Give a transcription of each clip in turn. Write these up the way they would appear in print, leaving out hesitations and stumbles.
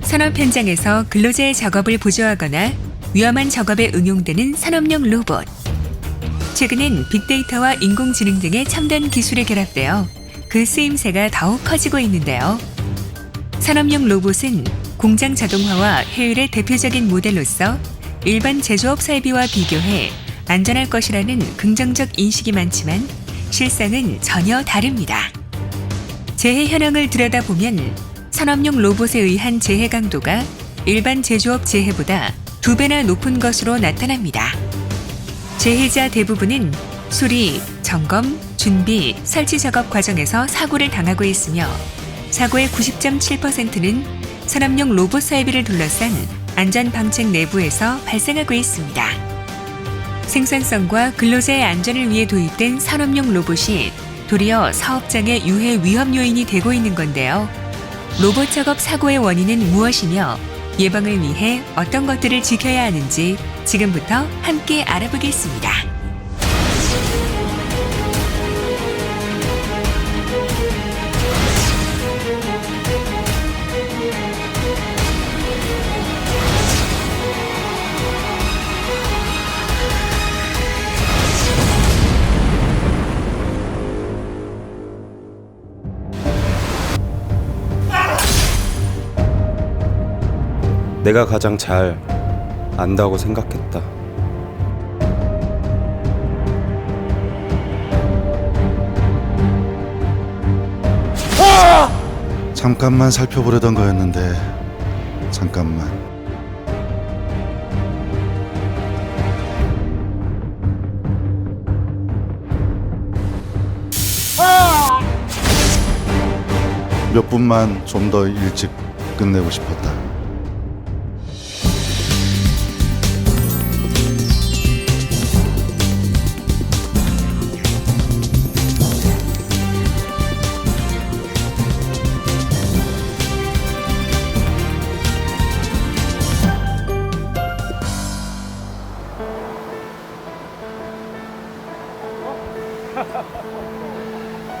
산업 현장에서 근로자의 작업을 보조하거나 위험한 작업에 응용되는 산업용 로봇. 최근엔 빅데이터와 인공지능 등의 첨단 기술이 결합되어 그 쓰임새가 더욱 커지고 있는데요. 산업용 로봇은 공장 자동화와 효율의 대표적인 모델로서 일반 제조업 설비와 비교해 안전할 것이라는 긍정적 인식이 많지만 실상은 전혀 다릅니다. 재해 현황을 들여다보면 산업용 로봇에 의한 재해 강도가 일반 제조업 재해보다 2배나 높은 것으로 나타납니다. 재해자 대부분은 수리, 점검, 준비, 설치 작업 과정에서 사고를 당하고 있으며 사고의 90.7%는 산업용 로봇 설비를 둘러싼 안전방책 내부에서 발생하고 있습니다. 생산성과 근로자의 안전을 위해 도입된 산업용 로봇이 도리어 사업장의 유해 위험 요인이 되고 있는 건데요. 로봇 작업 사고의 원인은 무엇이며 예방을 위해 어떤 것들을 지켜야 하는지 지금부터 함께 알아보겠습니다. 내가 가장 잘 안다고 생각했다. 잠깐만 살펴보려던 거였는데 잠깐만. 몇 분만 좀 더 일찍 끝내고 싶었다.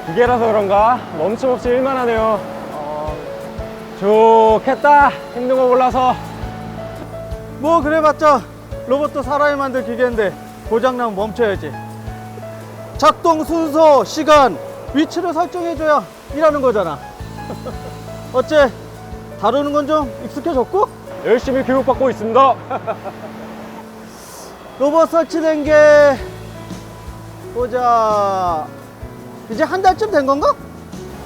기계라서 그런가 멈춤없이 일만 하네요. 좋겠다. 힘든 거 몰라서. 뭐 그래봤자 로봇도 사람이 만든 기계인데 고장나면 멈춰야지. 작동 순서, 시간, 위치를 설정해줘야 일하는 거잖아. 어째 다루는 건 좀 익숙해졌고? 열심히 교육받고 있습니다. 로봇 설치된 게 보자 이제 한 달쯤 된 건가?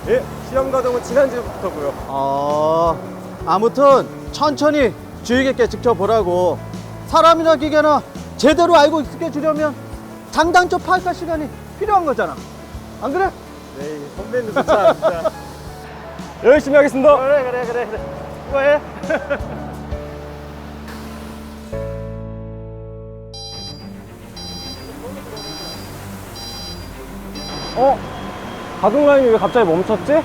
예, 시험 과정은 지난주부터고요. 아무튼 천천히 주의 깊게 지켜보라고. 사람이나 기계나 제대로 알고 익숙해지려면 장단점 파악할 시간이 필요한 거잖아. 안 그래? 네, 선배님도 참 진짜 열심히 하겠습니다. 그래. 수고해. 가동 라인이 왜 갑자기 멈췄지?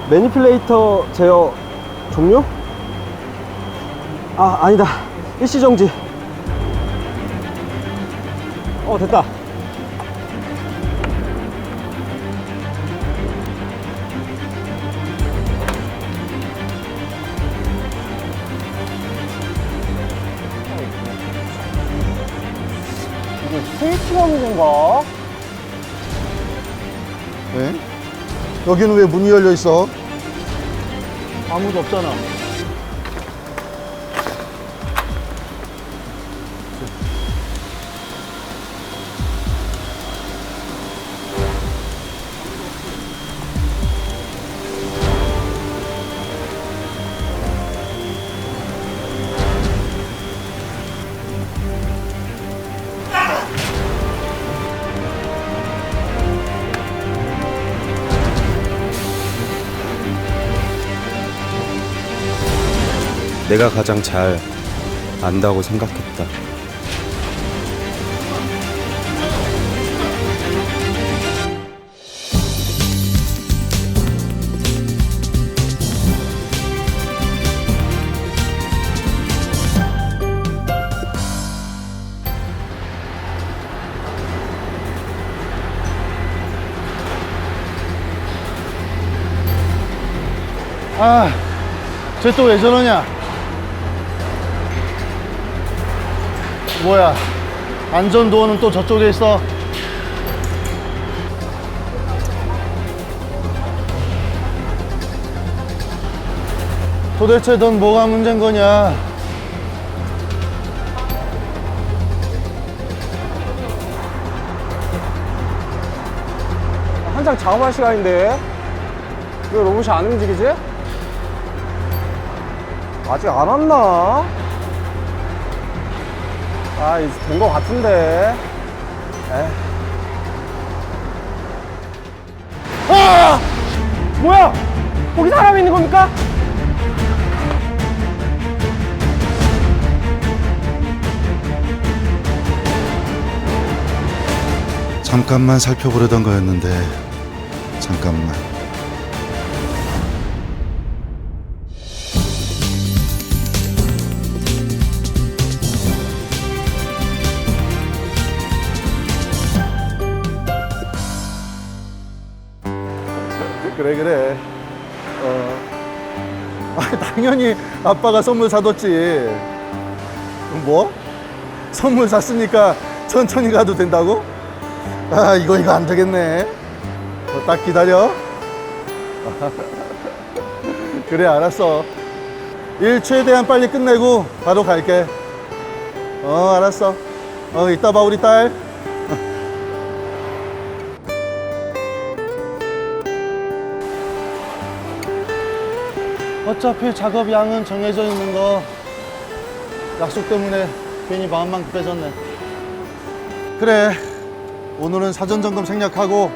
매니플레이터 제어 종료? 아니다. 일시 정지. 됐다. 이거 스위치하는 건가? 네? 여기는 왜 문이 열려 있어? 아무도 없잖아. 내가 가장 잘 안다고 생각했다. 아, 쟤 또 왜 저러냐? 뭐야? 안전도어는 또 저쪽에 있어. 도대체 넌 뭐가 문제인 거냐? 한창 작업할 시간인데 왜 로봇이 안 움직이지? 아직 안 왔나? 아, 이제 된 거 같은데. 아! 뭐야? 거기 사람 있는 겁니까? 잠깐만 살펴보려던 거였는데 잠깐만. 그래. 당연히 아빠가 선물 사뒀지. 뭐? 선물 샀으니까 천천히 가도 된다고? 아, 이거 안 되겠네. 딱 기다려. 그래, 알았어. 일 최대한 빨리 끝내고 바로 갈게. 알았어. 이따 봐, 우리 딸. 어차피 작업 양은 정해져 있는 거 약속 때문에 괜히 마음만 급해졌네. 그래, 오늘은 사전 점검 생략하고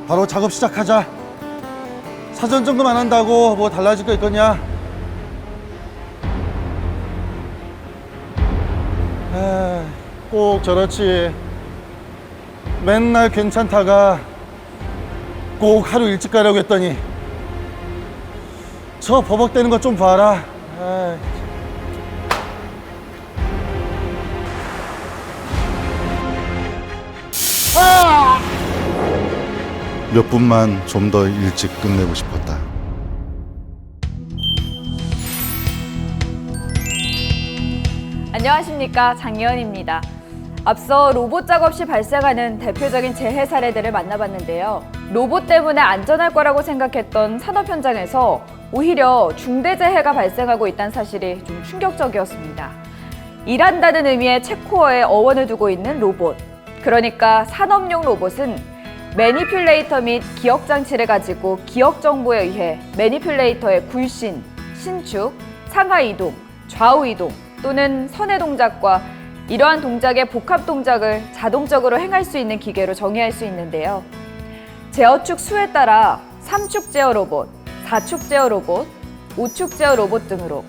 바로 작업 시작하자. 사전 점검 안 한다고 뭐 달라질 거 있겠냐? 꼭 저렇지. 맨날 괜찮다가 꼭 하루 일찍 가려고 했더니 저 버벅대는 것 좀 봐라. 몇 분만 좀 더 일찍 끝내고 싶었다. 안녕하십니까, 장예원입니다. 앞서 로봇 작업 시 발생하는 대표적인 재해 사례들을 만나봤는데요. 로봇 때문에 안전할 거라고 생각했던 산업 현장에서 오히려 중대재해가 발생하고 있다는 사실이 좀 충격적이었습니다. 일한다는 의미의 체코어에 어원을 두고 있는 로봇. 그러니까 산업용 로봇은 매니퓰레이터 및 기억 장치를 가지고 기억 정보에 의해 매니퓰레이터의 굴신, 신축, 상하 이동, 좌우 이동 또는 선의 동작과 이러한 동작의 복합 동작을 자동적으로 행할 수 있는 기계로 정의할 수 있는데요. 제어축 수에 따라 3축 제어 로봇, 4축 제어 로봇, 5축 제어 로봇 등으로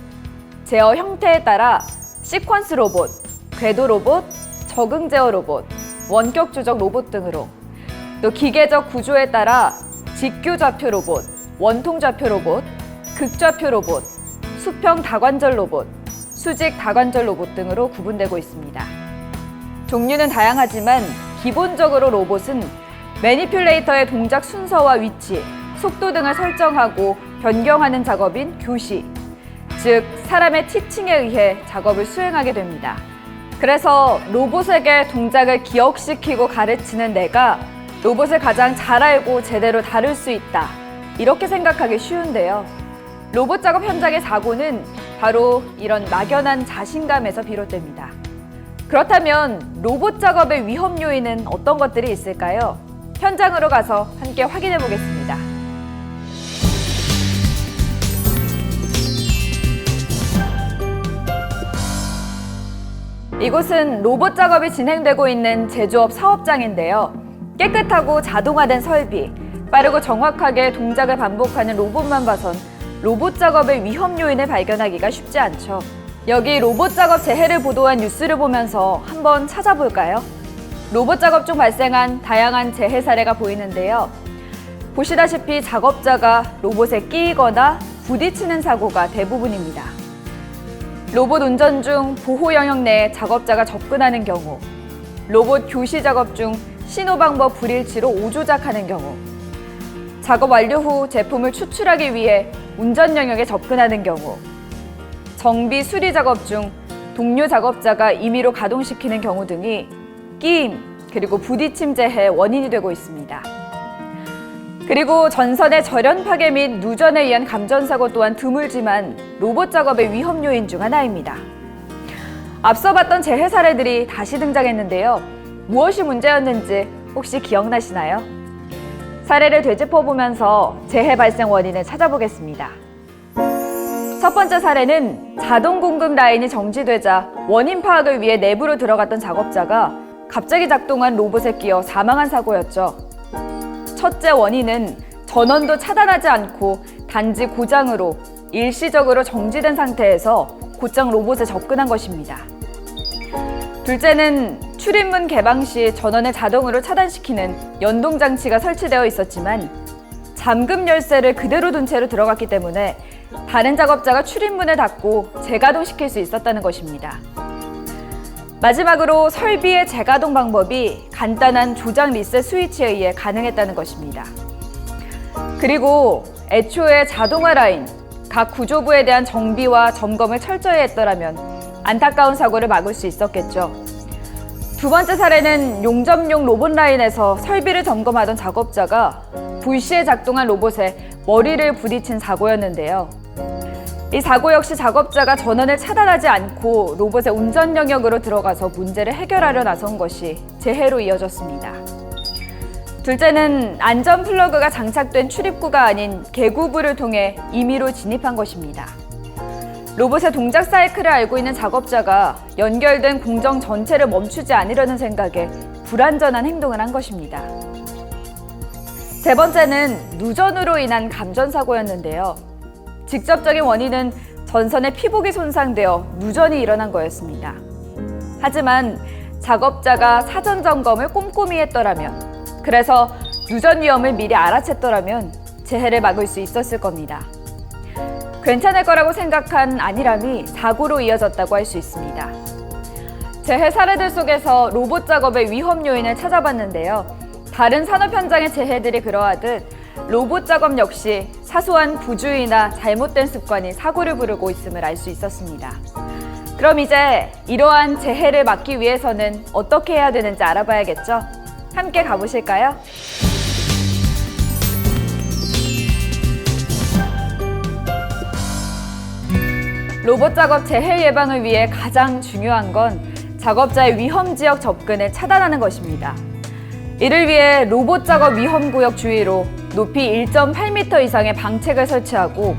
제어 형태에 따라 시퀀스 로봇, 궤도 로봇, 적응 제어 로봇, 원격 조정 로봇 등으로 또 기계적 구조에 따라 직교 좌표 로봇, 원통 좌표 로봇, 극좌표 로봇, 수평 다관절 로봇, 수직 다관절 로봇 등으로 구분되고 있습니다. 종류는 다양하지만 기본적으로 로봇은 매니퓰레이터의 동작 순서와 위치, 속도 등을 설정하고 변경하는 작업인 교시, 즉 사람의 티칭에 의해 작업을 수행하게 됩니다. 그래서 로봇에게 동작을 기억시키고 가르치는 내가 로봇을 가장 잘 알고 제대로 다룰 수 있다, 이렇게 생각하기 쉬운데요. 로봇 작업 현장의 사고는 바로 이런 막연한 자신감에서 비롯됩니다. 그렇다면 로봇 작업의 위험 요인은 어떤 것들이 있을까요? 현장으로 가서 함께 확인해 보겠습니다. 이곳은 로봇 작업이 진행되고 있는 제조업 사업장인데요. 깨끗하고 자동화된 설비, 빠르고 정확하게 동작을 반복하는 로봇만 봐선 로봇 작업의 위험 요인을 발견하기가 쉽지 않죠. 여기 로봇 작업 재해를 보도한 뉴스를 보면서 한번 찾아볼까요? 로봇 작업 중 발생한 다양한 재해 사례가 보이는데요. 보시다시피 작업자가 로봇에 끼이거나 부딪히는 사고가 대부분입니다. 로봇 운전 중 보호 영역 내에 작업자가 접근하는 경우, 로봇 교시 작업 중 신호 방법 불일치로 오조작하는 경우, 작업 완료 후 제품을 추출하기 위해 운전 영역에 접근하는 경우, 정비 수리 작업 중 동료 작업자가 임의로 가동시키는 경우 등이 끼임 그리고 부딪힘 재해 원인이 되고 있습니다. 그리고 전선의 절연 파괴 및 누전에 의한 감전사고 또한 드물지만 로봇 작업의 위험 요인 중 하나입니다. 앞서 봤던 재해 사례들이 다시 등장했는데요. 무엇이 문제였는지 혹시 기억나시나요? 사례를 되짚어보면서 재해 발생 원인을 찾아보겠습니다. 첫 번째 사례는 자동 공급 라인이 정지되자 원인 파악을 위해 내부로 들어갔던 작업자가 갑자기 작동한 로봇에 끼어 사망한 사고였죠. 첫째 원인은 전원도 차단하지 않고 단지 고장으로 일시적으로 정지된 상태에서 곧장 로봇에 접근한 것입니다. 둘째는 출입문 개방 시 전원을 자동으로 차단시키는 연동 장치가 설치되어 있었지만 잠금 열쇠를 그대로 둔 채로 들어갔기 때문에 다른 작업자가 출입문을 닫고 재가동시킬 수 있었다는 것입니다. 마지막으로 설비의 재가동 방법이 간단한 조작 리셋 스위치에 의해 가능했다는 것입니다. 그리고 애초에 자동화 라인, 각 구조부에 대한 정비와 점검을 철저히 했더라면 안타까운 사고를 막을 수 있었겠죠. 두 번째 사례는 용접용 로봇 라인에서 설비를 점검하던 작업자가 불시에 작동한 로봇에 머리를 부딪힌 사고였는데요. 이 사고 역시 작업자가 전원을 차단하지 않고 로봇의 운전 영역으로 들어가서 문제를 해결하려 나선 것이 재해로 이어졌습니다. 둘째는 안전 플러그가 장착된 출입구가 아닌 개구부를 통해 임의로 진입한 것입니다. 로봇의 동작 사이클을 알고 있는 작업자가 연결된 공정 전체를 멈추지 않으려는 생각에 불안전한 행동을 한 것입니다. 세 번째는 누전으로 인한 감전사고였는데요. 직접적인 원인은 전선의 피복이 손상되어 누전이 일어난 거였습니다. 하지만 작업자가 사전 점검을 꼼꼼히 했더라면, 그래서 누전 위험을 미리 알아챘더라면 재해를 막을 수 있었을 겁니다. 괜찮을 거라고 생각한 안일함이 사고로 이어졌다고 할 수 있습니다. 재해 사례들 속에서 로봇 작업의 위험 요인을 찾아봤는데요. 다른 산업 현장의 재해들이 그러하듯 로봇 작업 역시 사소한 부주의나 잘못된 습관이 사고를 부르고 있음을 알 수 있었습니다. 그럼 이제 이러한 재해를 막기 위해서는 어떻게 해야 되는지 알아봐야겠죠? 함께 가보실까요? 로봇 작업 재해 예방을 위해 가장 중요한 건 작업자의 위험 지역 접근을 차단하는 것입니다. 이를 위해 로봇 작업 위험 구역 주위로 높이 1.8m 이상의 방책을 설치하고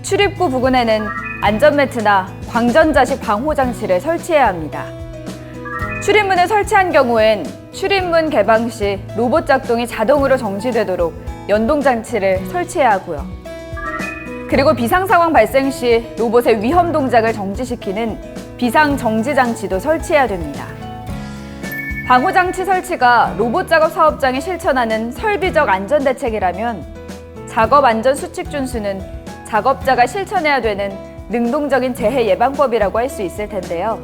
출입구 부근에는 안전매트나 광전자식 방호 장치를 설치해야 합니다. 출입문을 설치한 경우엔 출입문 개방 시 로봇 작동이 자동으로 정지되도록 연동 장치를 설치해야 하고요. 그리고 비상 상황 발생 시 로봇의 위험 동작을 정지시키는 비상 정지 장치도 설치해야 됩니다. 방호 장치 설치가 로봇 작업 사업장이 실천하는 설비적 안전 대책이라면 작업 안전 수칙 준수는 작업자가 실천해야 되는 능동적인 재해 예방법이라고 할 수 있을 텐데요.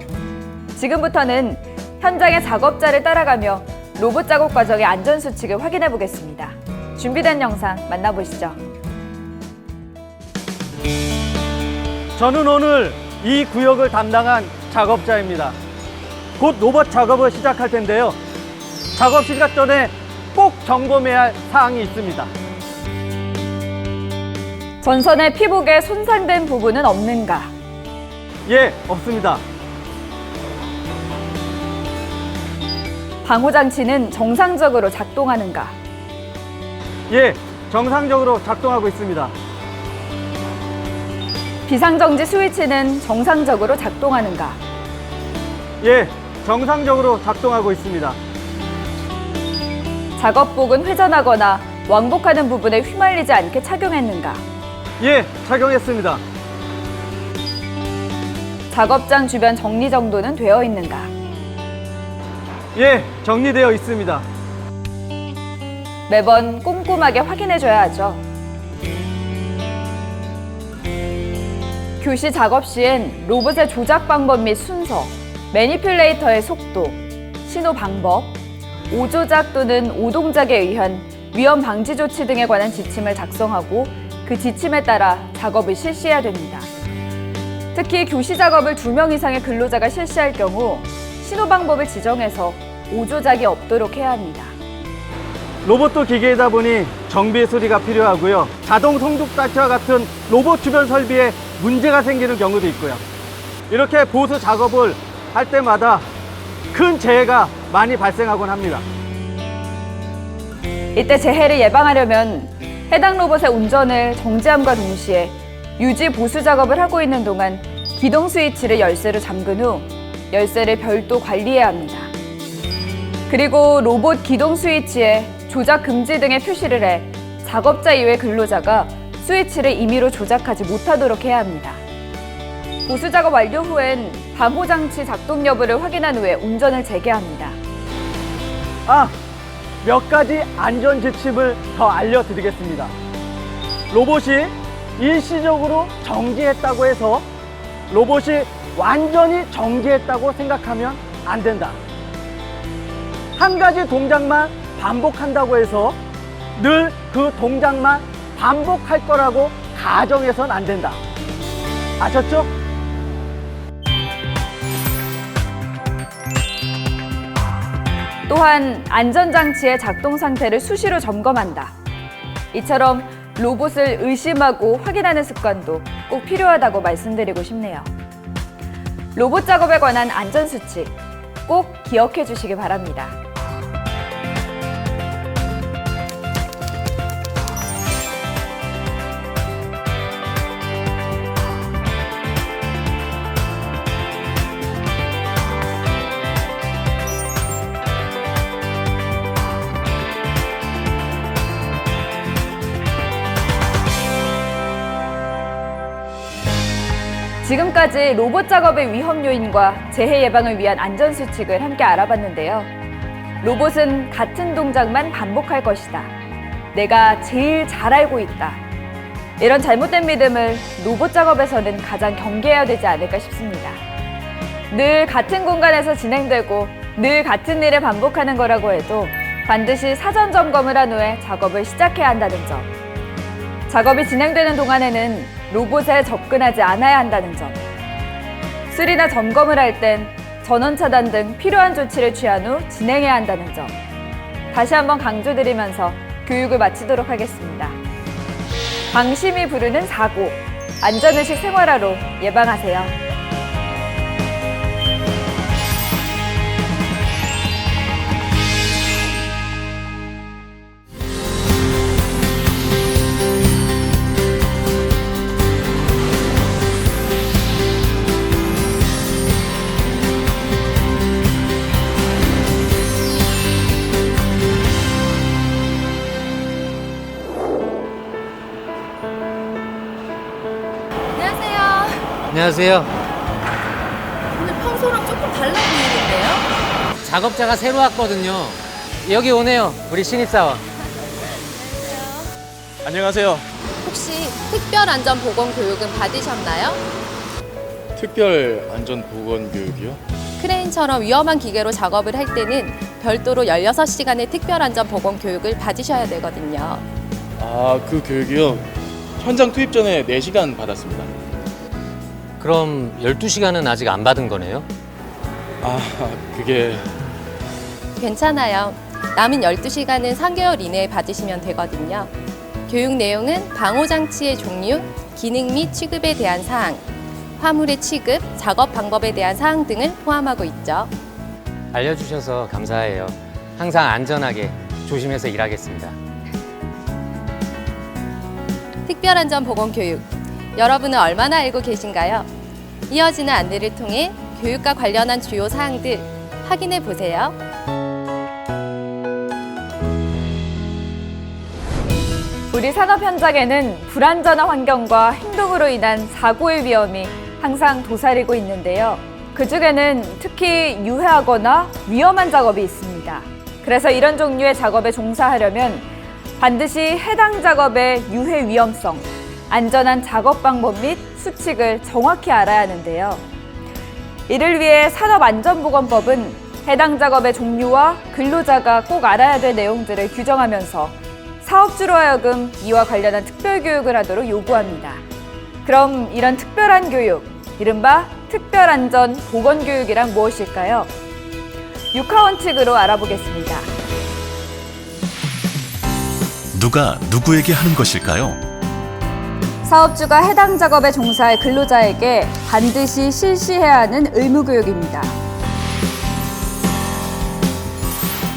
지금부터는 현장의 작업자를 따라가며 로봇 작업 과정의 안전 수칙을 확인해 보겠습니다. 준비된 영상 만나보시죠. 저는 오늘 이 구역을 담당한 작업자입니다. 곧 로봇 작업을 시작할 텐데요. 작업 시작 전에 꼭 점검해야 할 사항이 있습니다. 전선의 피복에 손상된 부분은 없는가? 예, 없습니다. 방호 장치는 정상적으로 작동하는가? 예, 정상적으로 작동하고 있습니다. 비상정지 스위치는 정상적으로 작동하는가? 예, 정상적으로 작동하고 있습니다. 작업복은 회전하거나 왕복하는 부분에 휘말리지 않게 착용했는가? 예, 착용했습니다. 작업장 주변 정리정돈은 되어 있는가? 예, 정리되어 있습니다. 매번 꼼꼼하게 확인해줘야 하죠. 교시 작업 시엔 로봇의 조작 방법 및 순서, 매니퓰레이터의 속도, 신호 방법, 오조작 또는 오동작에 의한 위험 방지 조치 등에 관한 지침을 작성하고 그 지침에 따라 작업을 실시해야 됩니다. 특히 교시 작업을 2명 이상의 근로자가 실시할 경우 신호 방법을 지정해서 오조작이 없도록 해야 합니다. 로봇도 기계이다 보니 정비의 수리가 필요하고요. 자동 성숙 장치와 같은 로봇 주변 설비에 문제가 생기는 경우도 있고요. 이렇게 보수 작업을 할 때마다 큰 재해가 많이 발생하곤 합니다. 이때 재해를 예방하려면 해당 로봇의 운전을 정지함과 동시에 유지 보수 작업을 하고 있는 동안 기동 스위치를 열쇠로 잠근 후 열쇠를 별도 관리해야 합니다. 그리고 로봇 기동 스위치에 조작 금지 등의 표시를 해 작업자 이외 근로자가 스위치를 임의로 조작하지 못하도록 해야 합니다. 보수 작업 완료 후엔 방호 장치 작동 여부를 확인한 후에 운전을 재개합니다. 몇 가지 안전 지침을 더 알려드리겠습니다. 로봇이 일시적으로 정지했다고 해서 로봇이 완전히 정지했다고 생각하면 안 된다. 한 가지 동작만 반복한다고 해서 늘 그 동작만 반복할 거라고 가정해서는 안 된다. 아셨죠? 또한 안전장치의 작동 상태를 수시로 점검한다. 이처럼 로봇을 의심하고 확인하는 습관도 꼭 필요하다고 말씀드리고 싶네요. 로봇 작업에 관한 안전수칙 꼭 기억해 주시기 바랍니다. 지금까지 로봇 작업의 위험 요인과 재해 예방을 위한 안전 수칙을 함께 알아봤는데요. 로봇은 같은 동작만 반복할 것이다. 내가 제일 잘 알고 있다. 이런 잘못된 믿음을 로봇 작업에서는 가장 경계해야 되지 않을까 싶습니다. 늘 같은 공간에서 진행되고 늘 같은 일을 반복하는 거라고 해도 반드시 사전 점검을 한 후에 작업을 시작해야 한다는 점. 작업이 진행되는 동안에는 로봇에 접근하지 않아야 한다는 점. 수리나 점검을 할 땐 전원 차단 등 필요한 조치를 취한 후 진행해야 한다는 점. 다시 한번 강조드리면서 교육을 마치도록 하겠습니다. 방심이 부르는 사고, 안전의식 생활화로 예방하세요. 안녕하세요. 오늘 평소랑 조금 달라 보이는데요? 작업자가 새로 왔거든요. 여기 오네요. 우리 신입사원. 안녕하세요. 혹시 특별 안전 보건 교육은 받으셨나요? 특별 안전 보건 교육이요? 크레인처럼 위험한 기계로 작업을 할 때는 별도로 16시간의 특별 안전 보건 교육을 받으셔야 되거든요. 그 교육이요? 현장 투입 전에 4시간 받았습니다. 그럼 12시간은 아직 안 받은 거네요? 그게... 괜찮아요. 남은 12시간은 3개월 이내에 받으시면 되거든요. 교육 내용은 방호장치의 종류, 기능 및 취급에 대한 사항, 화물의 취급, 작업 방법에 대한 사항 등을 포함하고 있죠. 알려주셔서 감사해요. 항상 안전하게 조심해서 일하겠습니다. 특별안전보건교육, 여러분은 얼마나 알고 계신가요? 이어지는 안내를 통해 교육과 관련한 주요 사항들 확인해 보세요. 우리 산업 현장에는 불안전한 환경과 행동으로 인한 사고의 위험이 항상 도사리고 있는데요. 그중에는 특히 유해하거나 위험한 작업이 있습니다. 그래서 이런 종류의 작업에 종사하려면 반드시 해당 작업의 유해 위험성, 안전한 작업 방법 및 수칙을 정확히 알아야 하는데요. 이를 위해 산업안전보건법은 해당 작업의 종류와 근로자가 꼭 알아야 될 내용들을 규정하면서 사업주로 하여금 이와 관련한 특별교육을 하도록 요구합니다. 그럼 이런 특별한 교육, 이른바 특별안전보건교육이란 무엇일까요? 6화 원칙으로 알아보겠습니다. 누가 누구에게 하는 것일까요? 사업주가 해당 작업에 종사할 근로자에게 반드시 실시해야 하는 의무교육입니다.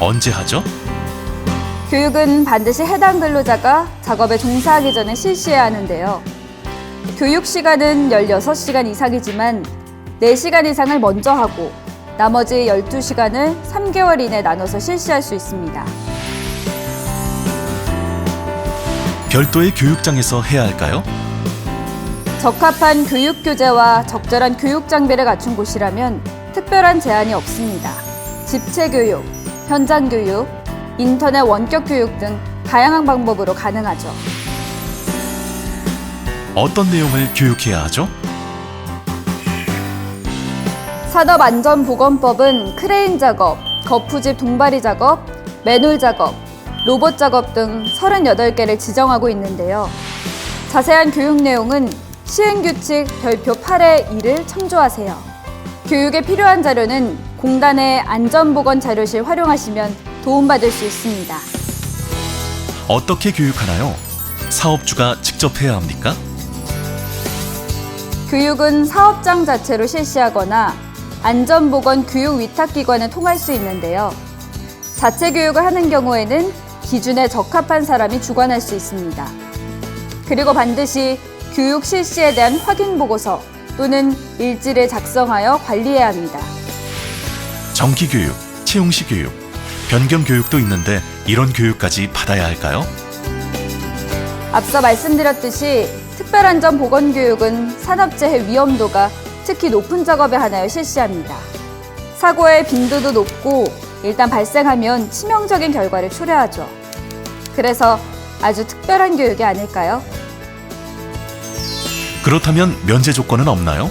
언제 하죠? 교육은 반드시 해당 근로자가 작업에 종사하기 전에 실시해야 하는데요. 교육 시간은 16시간 이상이지만 4시간 이상을 먼저 하고 나머지 12시간을 3개월 이내 나눠서 실시할 수 있습니다. 별도의 교육장에서 해야 할까요? 적합한 교육 교재와 적절한 교육 장비를 갖춘 곳이라면 특별한 제한이 없습니다. 집체 교육, 현장 교육, 인터넷 원격 교육 등 다양한 방법으로 가능하죠. 어떤 내용을 교육해야 하죠? 산업안전보건법은 크레인 작업, 거푸집 동바리 작업, 맨홀 작업, 로봇 작업 등 38개를 지정하고 있는데요. 자세한 교육 내용은 시행규칙 별표 8의 2를 참조하세요. 교육에 필요한 자료는 공단의 안전보건 자료실 활용하시면 도움받을 수 있습니다. 어떻게 교육하나요? 사업주가 직접 해야 합니까? 교육은 사업장 자체로 실시하거나 안전보건 교육 위탁기관을 통할 수 있는데요. 자체 교육을 하는 경우에는 기준에 적합한 사람이 주관할 수 있습니다. 그리고 반드시 교육 실시에 대한 확인 보고서 또는 일지를 작성하여 관리해야 합니다. 정기교육, 채용시 교육, 변경 교육도 있는데 이런 교육까지 받아야 할까요? 앞서 말씀드렸듯이 특별안전보건교육은 산업재해 위험도가 특히 높은 작업에 한하여 실시합니다. 사고의 빈도도 높고 일단 발생하면 치명적인 결과를 초래하죠. 그래서 아주 특별한 교육이 아닐까요? 그렇다면 면제 조건은 없나요?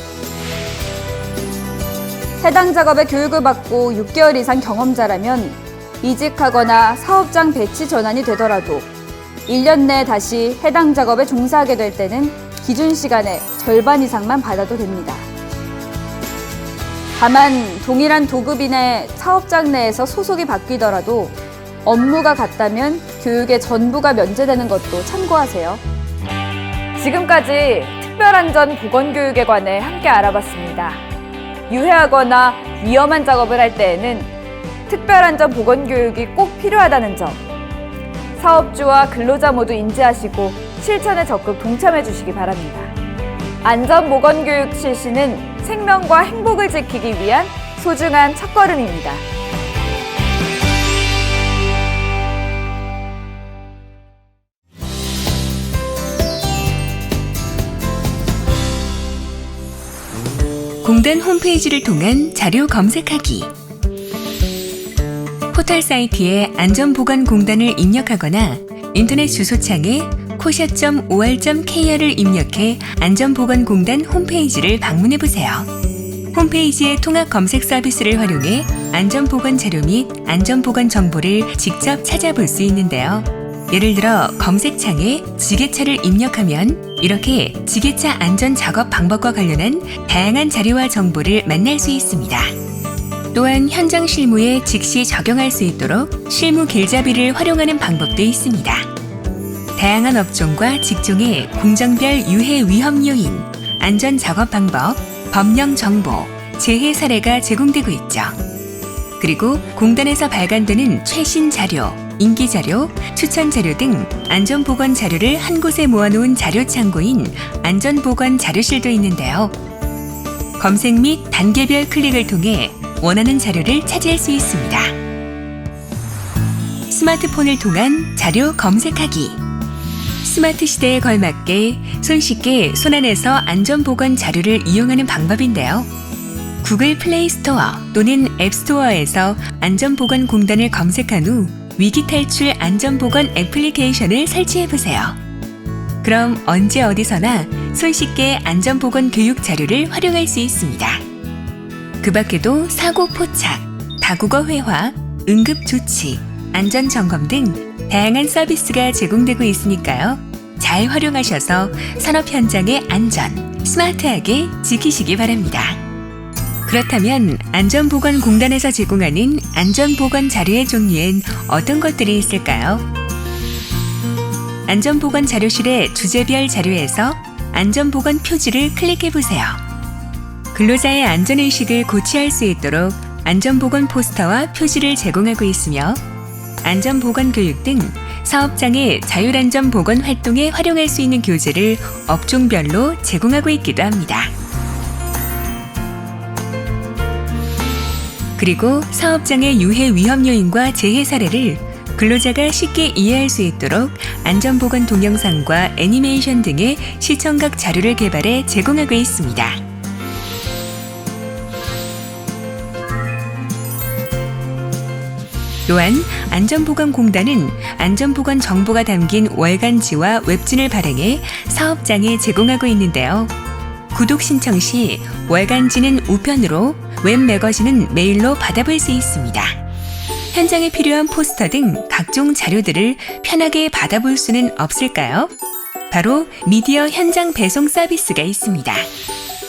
해당 작업의 교육을 받고 6개월 이상 경험자라면 이직하거나 사업장 배치 전환이 되더라도 1년 내에 다시 해당 작업에 종사하게 될 때는 기준 시간의 절반 이상만 받아도 됩니다. 다만 동일한 도급인의 사업장 내에서 소속이 바뀌더라도 업무가 같다면 교육의 전부가 면제되는 것도 참고하세요. 지금까지 특별안전보건교육에 관해 함께 알아봤습니다. 유해하거나 위험한 작업을 할 때에는 특별안전보건교육이 꼭 필요하다는 점, 사업주와 근로자 모두 인지하시고 실천에 적극 동참해 주시기 바랍니다. 안전보건교육 실시는 생명과 행복을 지키기 위한 소중한 첫걸음입니다. 공단 홈페이지를 통한 자료 검색하기. 포털 사이트에 안전보건공단을 입력하거나 인터넷 주소창에 코샤.or.kr을 입력해 안전보건공단 홈페이지를 방문해보세요. 홈페이지의 통합 검색 서비스를 활용해 안전보건 자료 및 안전보건 정보를 직접 찾아볼 수 있는데요. 예를 들어 검색창에 지게차를 입력하면 이렇게 지게차 안전 작업 방법과 관련한 다양한 자료와 정보를 만날 수 있습니다. 또한 현장 실무에 즉시 적용할 수 있도록 실무 길잡이를 활용하는 방법도 있습니다. 다양한 업종과 직종의 공정별 유해 위험 요인, 안전 작업 방법, 법령 정보, 재해 사례가 제공되고 있죠. 그리고 공단에서 발간되는 최신 자료, 인기 자료, 추천 자료 등 안전보건 자료를 한 곳에 모아놓은 자료 창고인 안전보건 자료실도 있는데요. 검색 및 단계별 클릭을 통해 원하는 자료를 차지할 수 있습니다. 스마트폰을 통한 자료 검색하기. 스마트 시대에 걸맞게 손쉽게 손안에서 안전보건 자료를 이용하는 방법인데요. 구글 플레이 스토어 또는 앱 스토어에서 안전보건공단을 검색한 후 위기 탈출 안전보건 애플리케이션을 설치해보세요. 그럼 언제 어디서나 손쉽게 안전보건 교육 자료를 활용할 수 있습니다. 그 밖에도 사고 포착, 다국어 회화, 응급조치, 안전점검 등 다양한 서비스가 제공되고 있으니까요. 잘 활용하셔서 산업 현장의 안전, 스마트하게 지키시기 바랍니다. 그렇다면 안전보건공단에서 제공하는 안전보건 자료의 종류엔 어떤 것들이 있을까요? 안전보건 자료실의 주제별 자료에서 안전보건 표지를 클릭해보세요. 근로자의 안전의식을 고취할 수 있도록 안전보건 포스터와 표지를 제공하고 있으며 안전보건 교육 등 사업장의 자율안전보건 활동에 활용할 수 있는 교재를 업종별로 제공하고 있기도 합니다. 그리고 사업장의 유해 위험 요인과 재해 사례를 근로자가 쉽게 이해할 수 있도록 안전보건 동영상과 애니메이션 등의 시청각 자료를 개발해 제공하고 있습니다. 또한 안전보건공단은 안전보건 정보가 담긴 월간지와 웹진을 발행해 사업장에 제공하고 있는데요. 구독 신청 시 월간지는 우편으로, 웹 매거진은 메일로 받아볼 수 있습니다. 현장에 필요한 포스터 등 각종 자료들을 편하게 받아볼 수는 없을까요? 바로 미디어 현장 배송 서비스가 있습니다.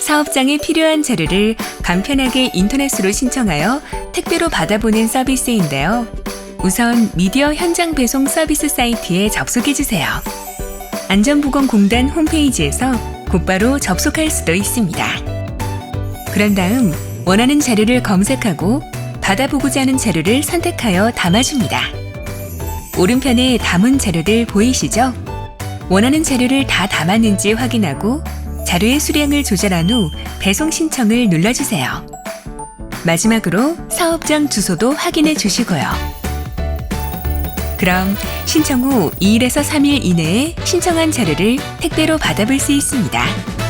사업장에 필요한 자료를 간편하게 인터넷으로 신청하여 택배로 받아보는 서비스인데요. 우선 미디어 현장 배송 서비스 사이트에 접속해주세요. 안전보건공단 홈페이지에서 곧바로 접속할 수도 있습니다. 그런 다음 원하는 자료를 검색하고 받아보고자 하는 자료를 선택하여 담아줍니다. 오른편에 담은 자료들 보이시죠? 원하는 자료를 다 담았는지 확인하고 자료의 수량을 조절한 후 배송 신청을 눌러주세요. 마지막으로 사업장 주소도 확인해 주시고요. 그럼 신청 후 2일에서 3일 이내에 신청한 자료를 택배로 받아볼 수 있습니다.